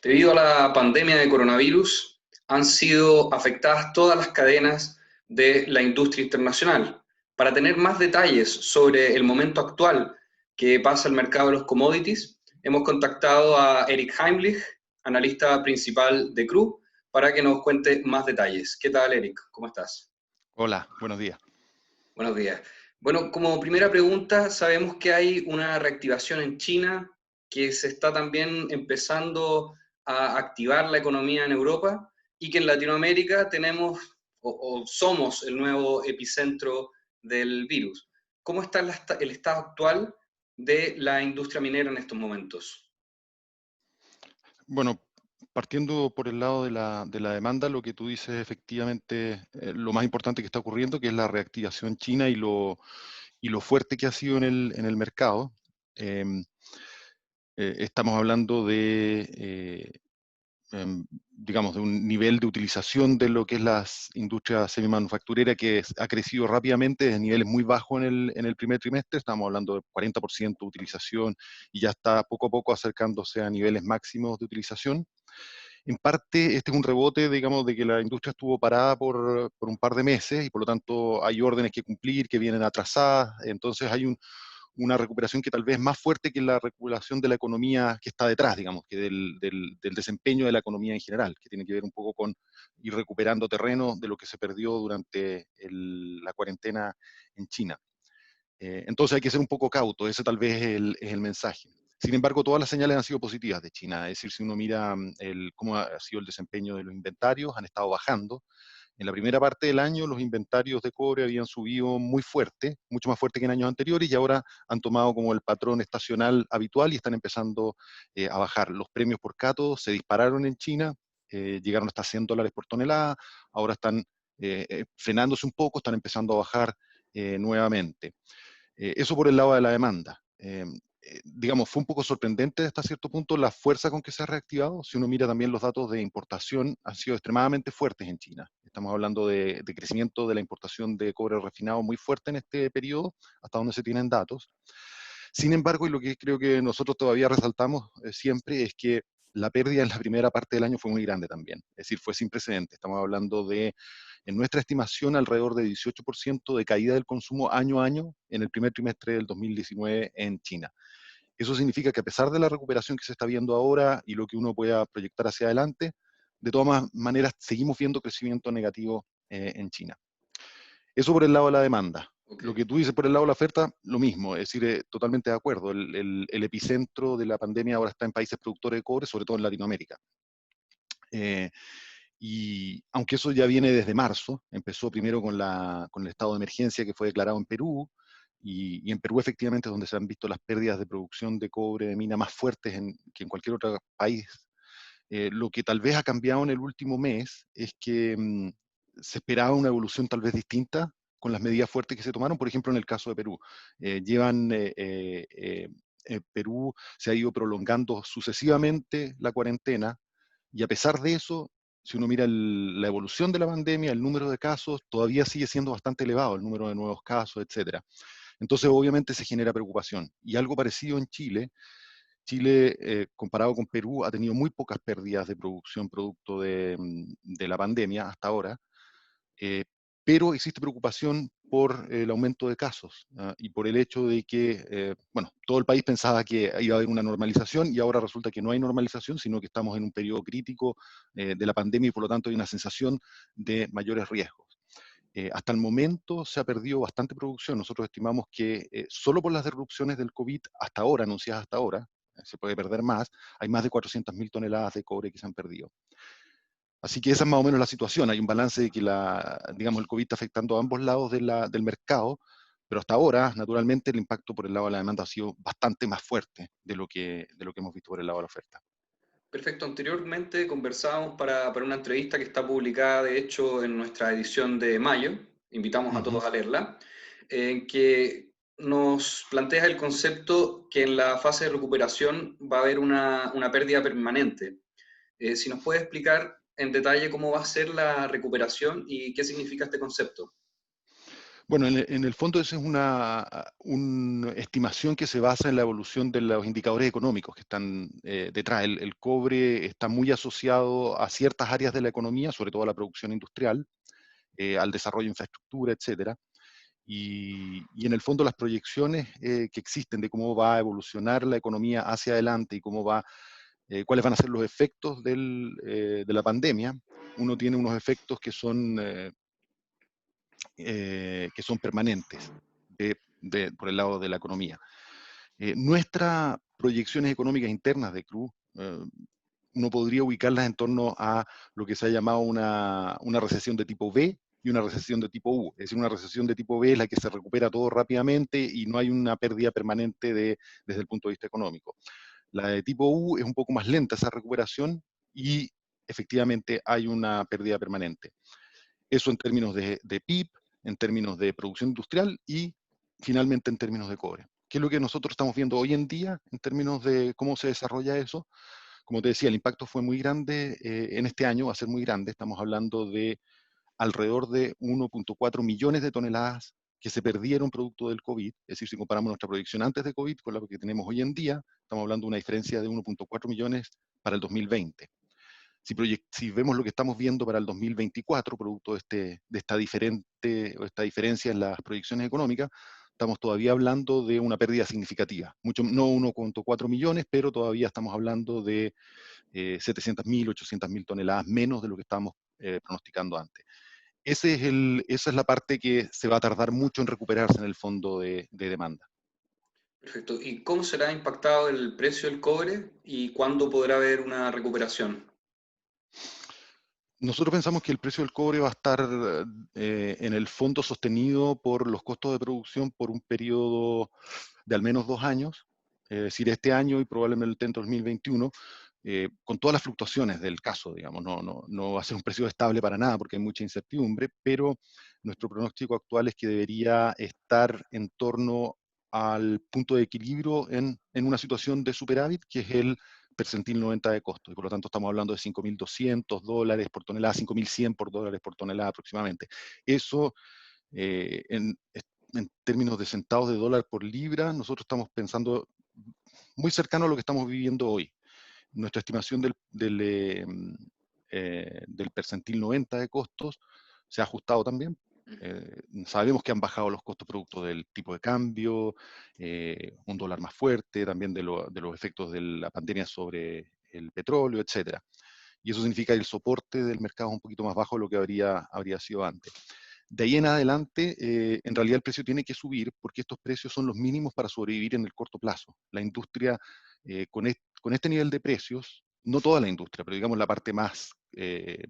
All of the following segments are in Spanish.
Debido a la pandemia de coronavirus, han sido afectadas todas las cadenas de la industria internacional. Para tener más detalles sobre el momento actual que pasa el mercado de los commodities, hemos contactado a Eric Heimlich, analista principal de CRU, para que nos cuente más detalles. ¿Qué tal, Eric? ¿Cómo estás? Hola, buenos días. Buenos días. Bueno, como primera pregunta, sabemos que hay una reactivación en China, que se está también empezando a activar la economía en Europa y que en Latinoamérica tenemos o somos el nuevo epicentro del virus. ¿Cómo está el estado actual de la industria minera en estos momentos? Bueno, partiendo por el lado de la demanda, lo que tú dices efectivamente, lo más importante que está ocurriendo, que es la reactivación china y lo fuerte que ha sido en el mercado. Em, Estamos hablando digamos, de un nivel de utilización de lo que es la industria semimanufacturera que ha crecido rápidamente desde niveles muy bajos en el primer trimestre. Estamos hablando de 40% de utilización y ya está poco a poco acercándose a niveles máximos de utilización. En parte, este es un rebote, digamos, de que la industria estuvo parada por un par de meses y por lo tanto hay órdenes que cumplir que vienen atrasadas. Entonces hay una recuperación que tal vez es más fuerte que la recuperación de la economía que está detrás, digamos, que del desempeño de la economía en general, que tiene que ver un poco con ir recuperando terreno de lo que se perdió durante la cuarentena en China. Entonces hay que ser un poco cauto, ese tal vez es el mensaje. Sin embargo, todas las señales han sido positivas de China, es decir, si uno mira cómo ha sido el desempeño de los inventarios, han estado bajando. En la primera parte del año los inventarios de cobre habían subido muy fuerte, mucho más fuerte que en años anteriores, y ahora han tomado como el patrón estacional habitual y están empezando a bajar. Los premios por cátodo se dispararon en China, llegaron hasta $100 por tonelada, ahora están frenándose un poco, están empezando a bajar nuevamente. Eso por el lado de la demanda. Digamos, fue un poco sorprendente hasta cierto punto la fuerza con que se ha reactivado. Si uno mira también los datos de importación, han sido extremadamente fuertes en China. Estamos hablando de crecimiento de la importación de cobre refinado muy fuerte en este periodo, hasta donde se tienen datos. Sin embargo, y lo que creo que nosotros todavía resaltamos siempre es que la pérdida en la primera parte del año fue muy grande también. Es decir, fue sin precedentes. Estamos hablando de, en nuestra estimación, alrededor de 18% de caída del consumo año a año en el primer trimestre del 2019 en China. Eso significa que a pesar de la recuperación que se está viendo ahora y lo que uno pueda proyectar hacia adelante, de todas maneras seguimos viendo crecimiento negativo en China. Eso por el lado de la demanda. Ok. Lo que tú dices por el lado de la oferta, lo mismo, es decir, totalmente de acuerdo. El epicentro de la pandemia ahora está en países productores de cobre, sobre todo en Latinoamérica. Eh, y aunque eso ya viene desde marzo, empezó primero con el estado de emergencia que fue declarado en Perú, y en Perú efectivamente es donde se han visto las pérdidas de producción de cobre de mina más fuertes que en cualquier otro país. Lo que tal vez ha cambiado en el último mes es que se esperaba una evolución tal vez distinta con las medidas fuertes que se tomaron, por ejemplo, en el caso de Perú. Perú se ha ido prolongando sucesivamente la cuarentena y a pesar de eso, si uno mira la evolución de la pandemia, el número de casos todavía sigue siendo bastante elevado, el número de nuevos casos, etcétera. Entonces, obviamente se genera preocupación. Y algo parecido en Chile. Chile, comparado con Perú, ha tenido muy pocas pérdidas de producción producto de la pandemia hasta ahora, eh, pero existe preocupación por el aumento de casos y por el hecho de que, bueno, todo el país pensaba que iba a haber una normalización y ahora resulta que no hay normalización, sino que estamos en un periodo crítico de la pandemia y por lo tanto hay una sensación de mayores riesgos. Hasta el momento se ha perdido bastante producción. Nosotros estimamos que solo por las disrupciones del COVID hasta ahora, anunciadas hasta ahora, se puede perder más, hay más de 400.000 toneladas de cobre que se han perdido. Así que esa es más o menos la situación. Hay un balance de que digamos, el COVID está afectando a ambos lados del mercado, pero hasta ahora, naturalmente, el impacto por el lado de la demanda ha sido bastante más fuerte de lo que hemos visto por el lado de la oferta. Perfecto, anteriormente conversábamos para una entrevista que está publicada, de hecho, en nuestra edición de mayo, invitamos a Ujú. todos a leerla, en que nos plantea el concepto que en la fase de recuperación va a haber una pérdida permanente. Si nos puede explicar en detalle cómo va a ser la recuperación y qué significa este concepto. Bueno, en el fondo esa es una estimación que se basa en la evolución de los indicadores económicos que están detrás. El cobre está muy asociado a ciertas áreas de la economía, sobre todo a la producción industrial, al desarrollo de infraestructura, etcétera. Y en el fondo las proyecciones que existen de cómo va a evolucionar la economía hacia adelante y cuáles van a ser los efectos de la pandemia, uno tiene unos efectos que son permanentes por el lado de la economía. Nuestras proyecciones económicas internas de Cruz, uno podría ubicarlas en torno a lo que se ha llamado una recesión de tipo B y una recesión de tipo U. Es decir, una recesión de tipo B es la que se recupera todo rápidamente y no hay una pérdida permanente desde el punto de vista económico. La de tipo U es un poco más lenta esa recuperación y efectivamente hay una pérdida permanente. Eso en términos de PIB, en términos de producción industrial y finalmente en términos de cobre. ¿Qué es lo que nosotros estamos viendo hoy en día en términos de cómo se desarrolla eso? Como te decía, el impacto fue muy grande en este año, va a ser muy grande. Estamos hablando de alrededor de 1.4 millones de toneladas que se perdieron producto del COVID. Es decir, si comparamos nuestra proyección antes de COVID con la que tenemos hoy en día, estamos hablando de una diferencia de 1.4 millones para el 2020. Si vemos lo que estamos viendo para el 2024, producto esta diferencia en las proyecciones económicas, estamos todavía hablando de una pérdida significativa. No 1.4 millones, pero todavía estamos hablando de 700.000, 800.000 toneladas menos de lo que estábamos pronosticando antes. Esa es la parte que se va a tardar mucho en recuperarse en el fondo de demanda. Perfecto. ¿Y cómo será impactado el precio del cobre y cuándo podrá haber una recuperación? Nosotros pensamos que el precio del cobre va a estar en el fondo sostenido por los costos de producción por un periodo de al menos 2 años, es decir, este año y probablemente en 2021, con todas las fluctuaciones del caso, digamos, no va a ser un precio estable para nada porque hay mucha incertidumbre, pero nuestro pronóstico actual es que debería estar en torno al punto de equilibrio en una situación de superávit, que es el percentil 90 de costo, y por lo tanto estamos hablando de $5.200 por tonelada, 5.100 dólares por tonelada aproximadamente. Eso, en términos de centavos de dólar por libra, nosotros estamos pensando muy cercano a lo que estamos viviendo hoy. Nuestra estimación del percentil 90 de costos se ha ajustado también. Sabemos que han bajado los costos producto del tipo de cambio, un dólar más fuerte, también de los efectos de la pandemia sobre el petróleo, etcétera. Y eso significa que el soporte del mercado es un poquito más bajo de lo que habría sido antes. De ahí en adelante, en realidad el precio tiene que subir porque estos precios son los mínimos para sobrevivir en el corto plazo. La industria, con este nivel de precios, no toda la industria, pero digamos la parte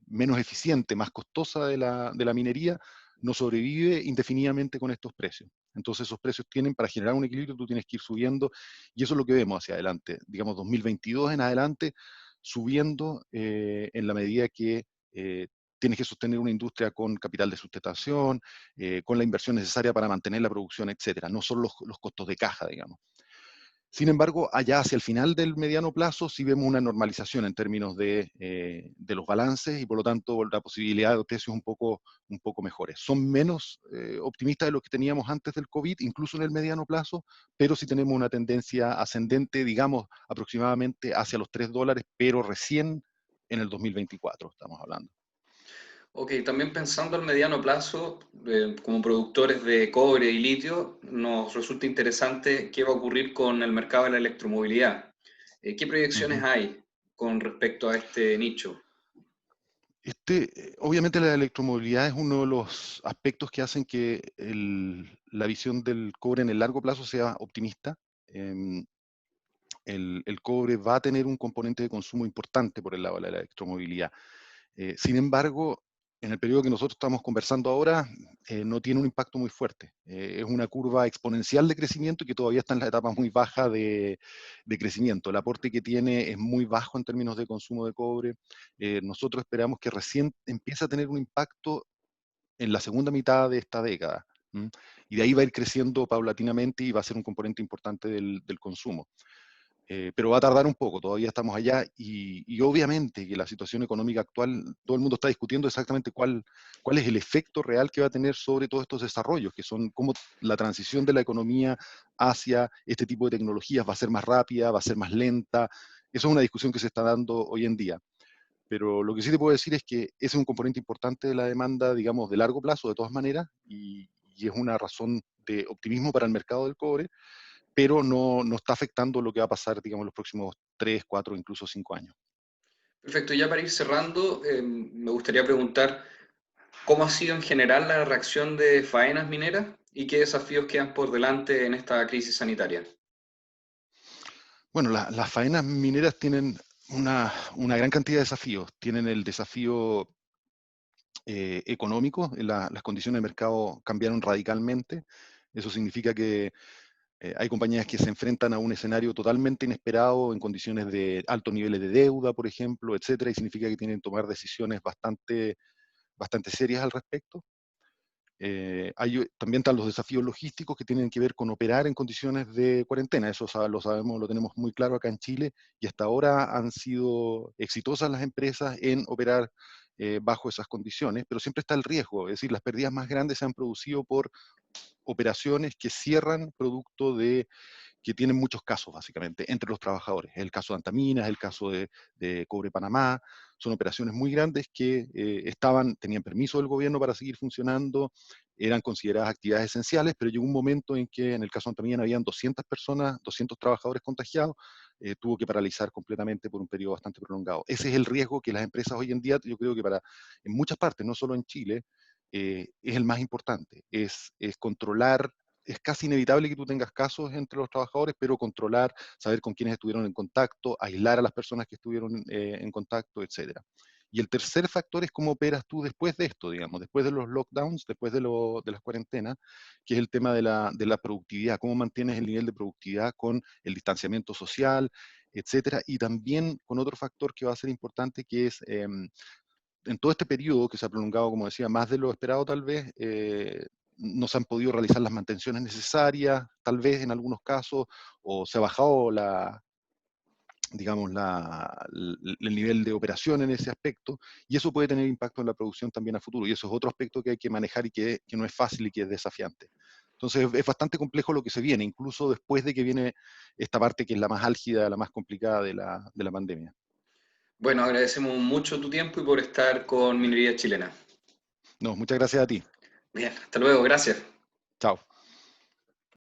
menos eficiente, más costosa de la minería, no sobrevive indefinidamente con estos precios. Entonces esos precios para generar un equilibrio, tú tienes que ir subiendo, y eso es lo que vemos hacia adelante. Digamos, 2022 en adelante, subiendo en la medida que tienes que sostener una industria con capital de sustentación, con la inversión necesaria para mantener la producción, etcétera. No son los costos de caja, digamos. Sin embargo, allá hacia el final del mediano plazo sí vemos una normalización en términos de los balances y por lo tanto la posibilidad de precios un poco mejores. Son menos optimistas de lo que teníamos antes del COVID, incluso en el mediano plazo, pero sí tenemos una tendencia ascendente, digamos, aproximadamente hacia los $3, pero recién en el 2024 estamos hablando. Ok, también pensando al mediano plazo, como productores de cobre y litio, nos resulta interesante qué va a ocurrir con el mercado de la electromovilidad. ¿Qué proyecciones Ujú. hay con respecto a este nicho? Obviamente la electromovilidad es uno de los aspectos que hacen que la visión del cobre en el largo plazo sea optimista. Em, el cobre va a tener un componente de consumo importante por el lado de la electromovilidad. Sin embargo, en el periodo que nosotros estamos conversando ahora, no tiene un impacto muy fuerte. Es una curva exponencial de crecimiento que todavía está en la etapa muy baja de crecimiento. El aporte que tiene es muy bajo en términos de consumo de cobre. Nosotros esperamos que recién empiece a tener un impacto en la segunda mitad de esta década. Y de ahí va a ir creciendo paulatinamente y va a ser un componente importante del consumo. pero va a tardar un poco, todavía estamos allá y obviamente que la situación económica actual, todo el mundo está discutiendo exactamente cuál es el efecto real que va a tener sobre todos estos desarrollos, que son cómo la transición de la economía hacia este tipo de tecnologías va a ser más rápida, va a ser más lenta. Eso es una discusión que se está dando hoy en día. Pero lo que sí te puedo decir es que ese es un componente importante de la demanda, digamos, de largo plazo, de todas maneras, y es una razón de optimismo para el mercado del cobre, pero no está afectando lo que va a pasar, digamos, los próximos 3, 4, incluso 5 años. Perfecto, ya para ir cerrando, me gustaría preguntar cómo ha sido en general la reacción de faenas mineras y qué desafíos quedan por delante en esta crisis sanitaria. Bueno, las faenas mineras tienen una gran cantidad de desafíos. Tienen el desafío económico, las condiciones de mercado cambiaron radicalmente. Eso significa que hay compañías que se enfrentan a un escenario totalmente inesperado en condiciones de altos niveles de deuda, por ejemplo, etcétera, y significa que tienen que tomar decisiones bastante serias al respecto. También están los desafíos logísticos que tienen que ver con operar en condiciones de cuarentena. Eso lo sabemos, lo tenemos muy claro acá en Chile y hasta ahora han sido exitosas las empresas en operar bajo esas condiciones, pero siempre está el riesgo, es decir, las pérdidas más grandes se han producido por operaciones que cierran producto de que tienen muchos casos, básicamente, entre los trabajadores. El caso de Antamina, el caso de Cobre Panamá, son operaciones muy grandes que tenían permiso del gobierno para seguir funcionando, eran consideradas actividades esenciales, pero llegó un momento en que en el caso de Antamina habían 200 personas, 200 trabajadores contagiados, tuvo que paralizar completamente por un periodo bastante prolongado. Ese es el riesgo que las empresas hoy en día, yo creo que en muchas partes, no solo en Chile, es el más importante, es controlar. Es casi inevitable que tú tengas casos entre los trabajadores, pero controlar, saber con quiénes estuvieron en contacto, aislar a las personas que estuvieron en contacto, etcétera. Y el tercer factor es cómo operas tú después de esto, digamos, después de los lockdowns, después de las cuarentenas, que es el tema de la productividad, cómo mantienes el nivel de productividad con el distanciamiento social, etcétera, y también con otro factor que va a ser importante, que es en todo este periodo que se ha prolongado, como decía, más de lo esperado tal vez, no se han podido realizar las mantenciones necesarias, tal vez en algunos casos, o se ha bajado digamos, el nivel de operación en ese aspecto, y eso puede tener impacto en la producción también a futuro, y eso es otro aspecto que hay que manejar y que no es fácil y que es desafiante. Entonces es bastante complejo lo que se viene, incluso después de que viene esta parte que es la más álgida, la más complicada de la pandemia. Bueno, agradecemos mucho tu tiempo y por estar con Minería Chilena. No, muchas gracias a ti. Bien, hasta luego, gracias. Chao.